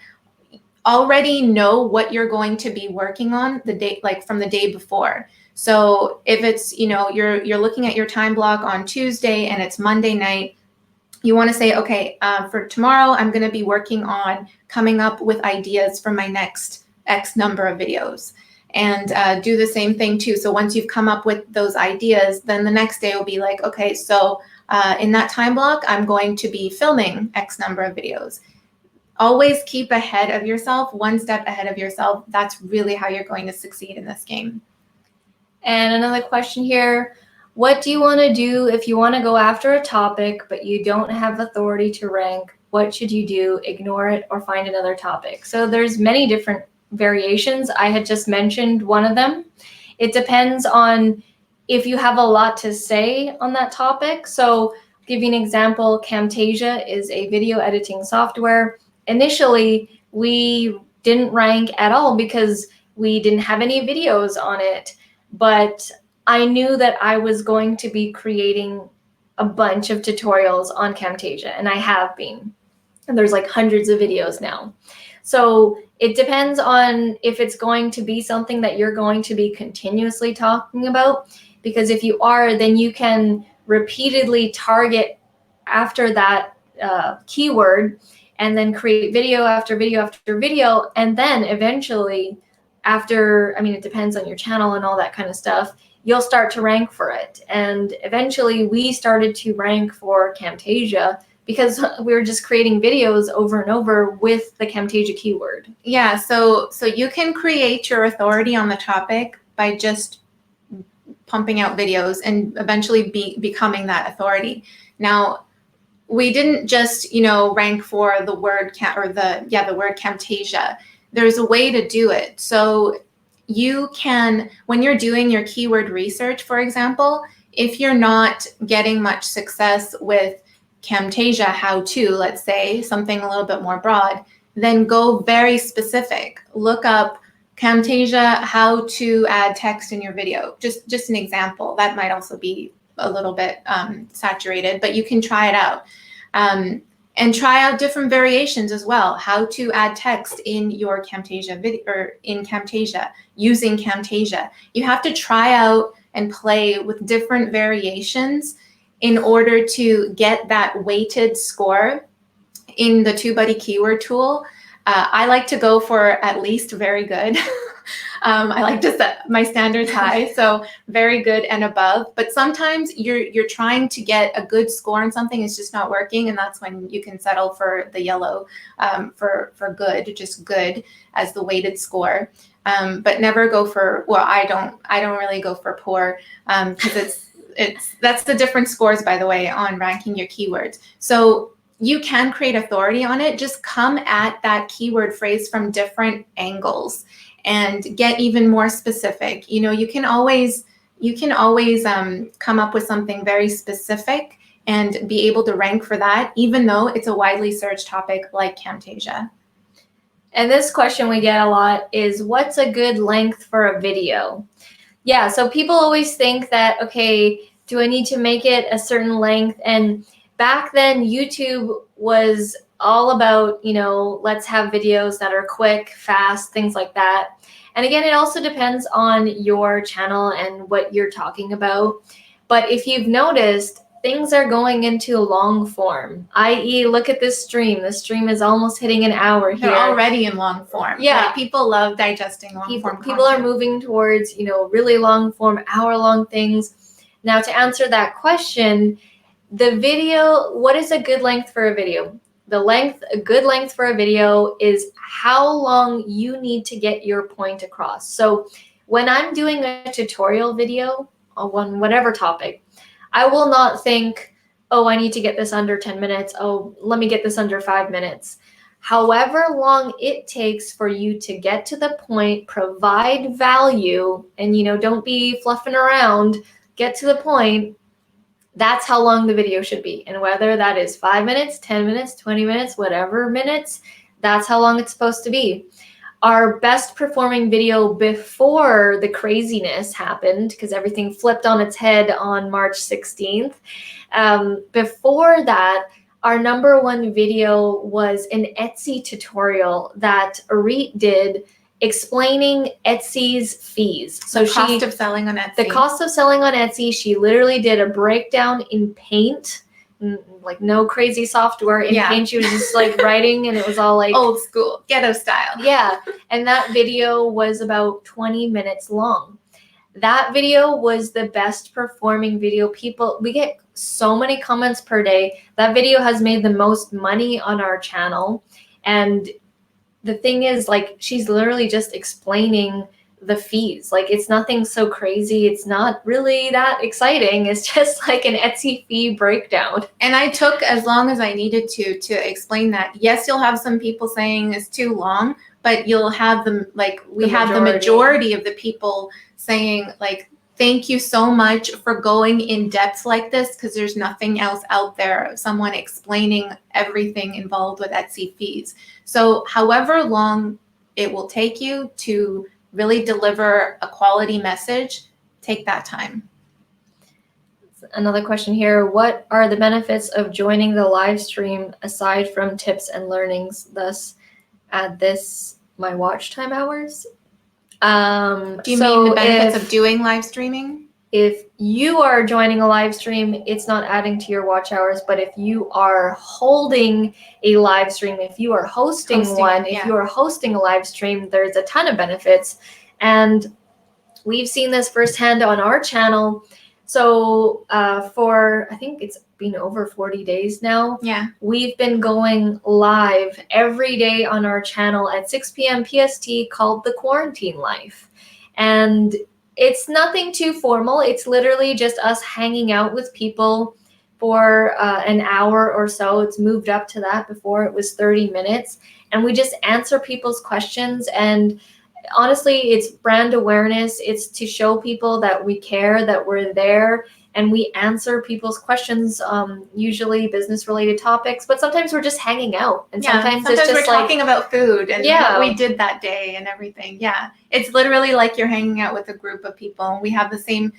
already know what you're going to be working on the day, like from the day before. So if it's, you're looking at your time block on Tuesday and it's Monday night, you want to say, okay, for tomorrow, I'm going to be working on coming up with ideas for my next X number of videos. And do the same thing too. So once you've come up with those ideas, then the next day will be like, okay, so in that time block, I'm going to be filming X number of videos. Always keep ahead of yourself, one step ahead of yourself. That's really how you're going to succeed in this game. And another question here. What do you want to do if you want to go after a topic, but you don't have authority to rank? What should you do? Ignore it or find another topic? So there's many different variations. I had just mentioned one of them. It depends on if you have a lot to say on that topic. So I'll give you an example. Camtasia is a video editing software. Initially, we didn't rank at all because we didn't have any videos on it. But I knew that I was going to be creating a bunch of tutorials on Camtasia, and I have been. And there's like hundreds of videos now. So it depends on if it's going to be something that you're going to be continuously talking about, because if you are, then you can repeatedly target after that keyword and then create video after video after video. And then eventually after, it depends on your channel and all that kind of stuff, you'll start to rank for it. And eventually we started to rank for Camtasia because we were just creating videos over and over with the Camtasia keyword. Yeah, so you can create your authority on the topic by just pumping out videos and eventually becoming that authority. Now, we didn't just, rank for the word the word Camtasia. There's a way to do it. So you can, when you're doing your keyword research, for example, if you're not getting much success with Camtasia how-to, let's say, something a little bit more broad, then go very specific. Look up Camtasia, how to add text in your video. Just an example. That might also be a little bit saturated, but you can try it out. And try out different variations as well. How to add text in your Camtasia video, or in Camtasia, using Camtasia. You have to try out and play with different variations in order to get that weighted score in the TubeBuddy keyword tool. I like to go for at least very good. I like to set my standards high, so very good and above. But sometimes you're trying to get a good score on something, it's just not working, and that's when you can settle for the yellow, for good, just good as the weighted score. But never go for, well, I don't really go for poor, because that's the different scores, by the way, on ranking your keywords. So you can create authority on it. Just come at that keyword phrase from different angles and get even more specific. You can always come up with something very specific and be able to rank for that, even though it's a widely searched topic like Camtasia. And this question we get a lot is, what's a good length for a video? Yeah, so people always think that, okay, do I need to make it a certain length? And back then, YouTube was all about, let's have videos that are quick, fast, things like that. And again, it also depends on your channel and what you're talking about. But if you've noticed, things are going into long form, i.e. look at this stream. This stream is almost hitting an hour here. They're already in long form. Yeah. Like, people love digesting long form content. People are moving towards, really long form, hour-long things. Now, to answer that question, the video, what is a good length for a video? A good length for a video is how long you need to get your point across. So when I'm doing a tutorial video on whatever topic, I will not think, oh, I need to get this under 10 minutes. Oh, let me get this under 5 minutes. However long it takes for you to get to the point, provide value, and, don't be fluffing around, get to the point, that's how long the video should be. And whether that is 5 minutes, 10 minutes, 20 minutes, whatever minutes, that's how long it's supposed to be. Our best performing video before the craziness happened, because everything flipped on its head on March 16th. Before that, our number one video was an Etsy tutorial that Auret did explaining Etsy's fees. So the cost of selling on Etsy. The cost of selling on Etsy, she literally did a breakdown in Paint, like no crazy software. In Paint, she was just like writing, and it was all like old school, ghetto style. Yeah, and that video was about 20 minutes long. That video was the best performing video. We get so many comments per day. That video has made the most money on our channel. And the thing is, like, she's literally just explaining the fees. Like, it's nothing so crazy. It's not really that exciting. It's just like an Etsy fee breakdown. And I took as long as I needed to explain that. Yes, you'll have some people saying it's too long, but you'll have them, like, we have the majority of the people saying, like, thank you so much for going in depth like this, because there's nothing else out there of someone explaining everything involved with Etsy fees. So however long it will take you to really deliver a quality message, take that time. Another question here. What are the benefits of joining the live stream aside from tips and learnings? Thus, add this my watch time hours. Do you mean the benefits of doing live streaming? If you are joining a live stream, it's not adding to your watch hours, but if you are holding a live stream, if you are hosting if you are hosting a live stream, there's a ton of benefits. And we've seen this firsthand on our channel. So for, I think it's been over 40 days now. Yeah. We've been going live every day on our channel at 6 p.m. PST called The Quarantine Life. And it's nothing too formal. It's literally just us hanging out with people for an hour or so. It's moved up to that. Before it was 30 minutes. And we just answer people's questions. And honestly, it's brand awareness. It's to show people that we care, that we're there, and we answer people's questions, usually business-related topics, but sometimes we're just hanging out. And sometimes it's just we're talking about food and what we did that day and everything. Yeah, it's literally like you're hanging out with a group of people. We have the same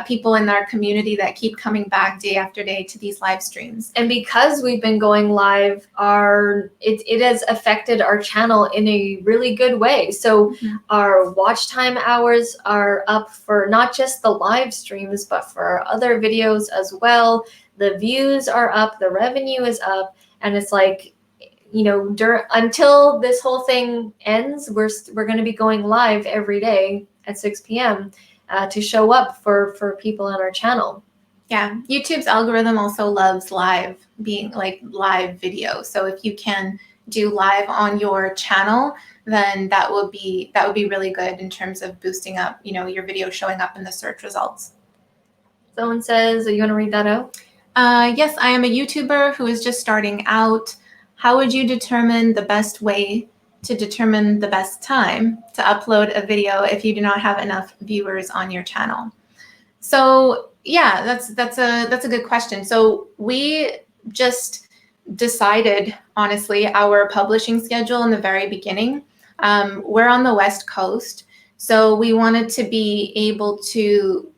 people in our community that keep coming back day after day to these live streams. And because we've been going live, it has affected our channel in a really good way. So our watch time hours are up for not just the live streams, but for our other videos as well. The views are up, the revenue is up, and it's like, you know, until this whole thing ends, we're going to be going live every day at 6 p.m. To show up for people on our channel. Yeah, YouTube's algorithm also loves live video. So if you can do live on your channel, then that would be really good in terms of boosting up, you know, your video showing up in the search results. Someone says, are you going to read that out? Yes, I am a YouTuber who is just starting out. How would you determine the best way to determine the best time to upload a video if you do not have enough viewers on your channel? So yeah, that's a good question. So we just decided, honestly, our publishing schedule in the very beginning. We're on the West Coast, so we wanted to be able to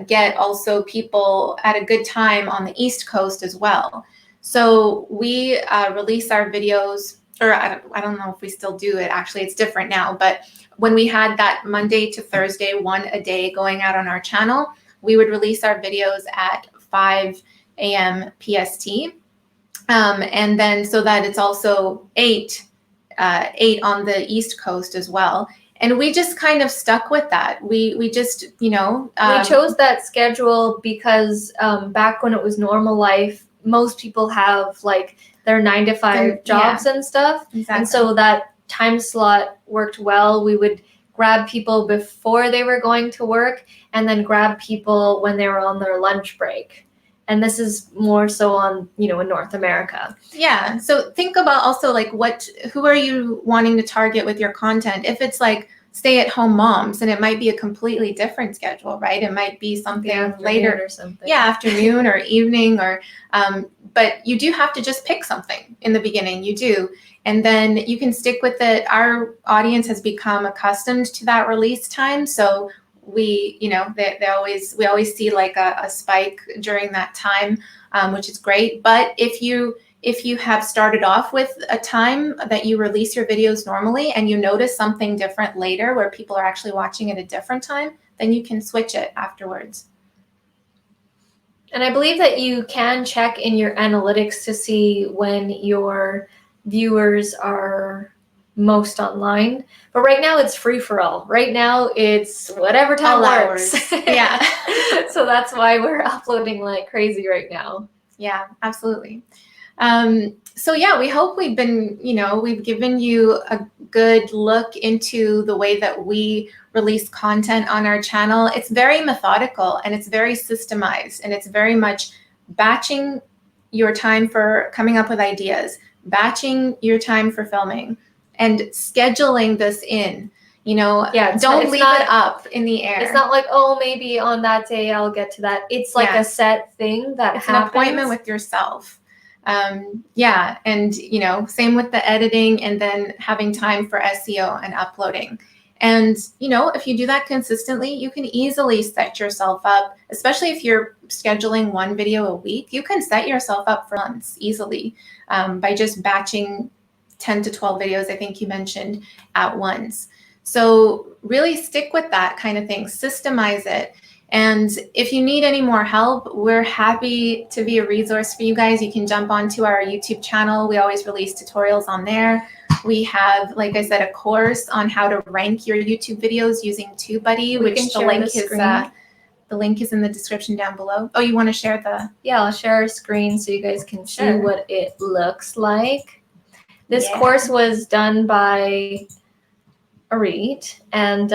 get also people at a good time on the East Coast as well. So we release our videos, or I don't know if we still do it. Actually, it's different now. But when we had that Monday to Thursday, one a day going out on our channel, we would release our videos at 5 a.m. PST. And then so that it's also 8 on the East Coast as well. And we just kind of stuck with that. We just, you know. We chose that schedule because back when it was normal life, most people have like their 9-to-5 jobs and stuff. Exactly. And so that time slot worked well. We would grab people before they were going to work and then grab people when they were on their lunch break. And this is more so on, you know, in North America. Yeah. So think about also like who are you wanting to target with your content? If it's like stay-at-home moms, and it might be a completely different schedule, right? It might be something later or something. Yeah, afternoon or evening, or but you do have to just pick something in the beginning. You do. And then you can stick with it. Our audience has become accustomed to that release time. So we, you know, we always see like a spike during that time, which is great. But if you if you have started off with a time that you release your videos normally and you notice something different later where people are actually watching at a different time, then you can switch it afterwards. And I believe that you can check in your analytics to see when your viewers are most online. But right now it's free for all. Right now it's whatever time All works. hours. Yeah. So that's why we're uploading like crazy right now. Yeah, absolutely. So yeah, we hope we've been, we've given you a good look into the way that we release content on our channel. It's very methodical and it's very systemized, and it's very much batching your time for coming up with ideas, batching your time for filming, and scheduling this in. Don't leave it up in the air. It's not like, oh, maybe on that day I'll get to that. It's like a set thing that it's happens. an appointment with yourself. And same with the editing, and then having time for SEO and uploading. And if you do that consistently, you can easily set yourself up, especially if you're scheduling one video a week, you can set yourself up for months easily by just batching 10 to 12 videos, I think you mentioned, at once. So really stick with that kind of thing, systemize it. And if you need any more help, we're happy to be a resource for you guys. You can jump onto our YouTube channel. We always release tutorials on there. We have, like I said, a course on how to rank your YouTube videos using TubeBuddy, which the link is in the description down below. Oh, you want to share the? Yeah, I'll share a screen so you guys can see what it looks like. This course was done by Auret, and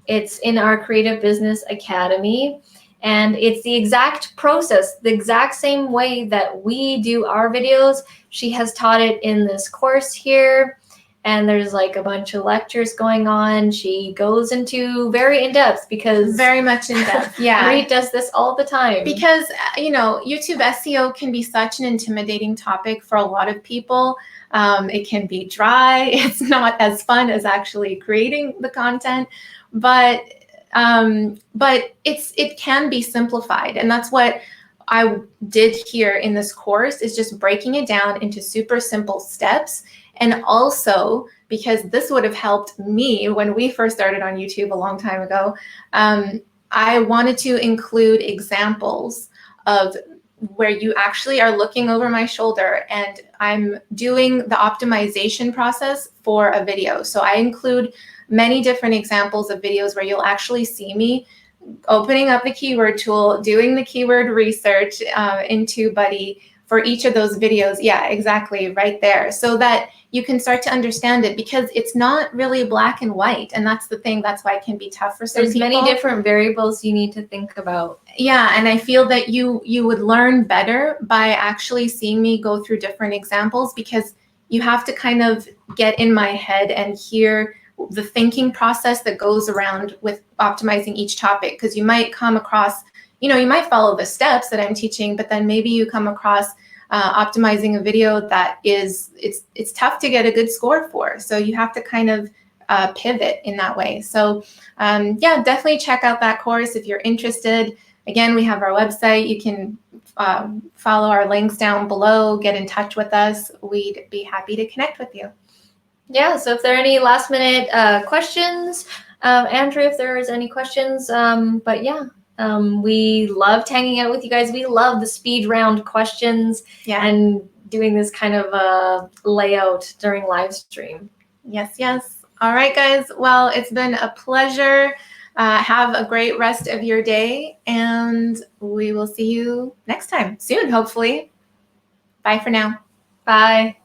it's in our Creative Business Academy, and it's the exact process, the exact same way that we do our videos. She has taught it in this course here, and there's like a bunch of lectures going on. She goes into very in-depth because very much in-depth. Yeah. Auret does this all the time. Because, YouTube SEO can be such an intimidating topic for a lot of people. It can be dry. It's not as fun as actually creating the content, but it can be simplified. And that's what I did here in this course, is just breaking it down into super simple steps. And also, because this would have helped me when we first started on YouTube a long time ago, I wanted to include examples of where you actually are looking over my shoulder and I'm doing the optimization process for a video. So I include many different examples of videos where you'll actually see me opening up the keyword tool, doing the keyword research in TubeBuddy for each of those videos. Yeah, exactly, right there. So that you can start to understand it, because it's not really black and white. And that's the thing. That's why it can be tough for some people. There's many different variables you need to think about. Yeah, and I feel that you would learn better by actually seeing me go through different examples, because you have to kind of get in my head and hear the thinking process that goes around with optimizing each topic. Because you might come across, you might follow the steps that I'm teaching, but then maybe you come across optimizing a video that it's tough to get a good score for. So you have to kind of pivot in that way. So yeah, definitely check out that course if you're interested. Again, we have our website. You can follow our links down below, get in touch with us. We'd be happy to connect with you. Yeah, so if there are any last minute questions, Andrew, if there's any questions, but yeah. We loved hanging out with you guys. We love the speed round questions and doing this kind of layout during live stream. Yes. All right, guys. Well, it's been a pleasure. Have a great rest of your day, and we will see you next time soon, hopefully. Bye for now. Bye.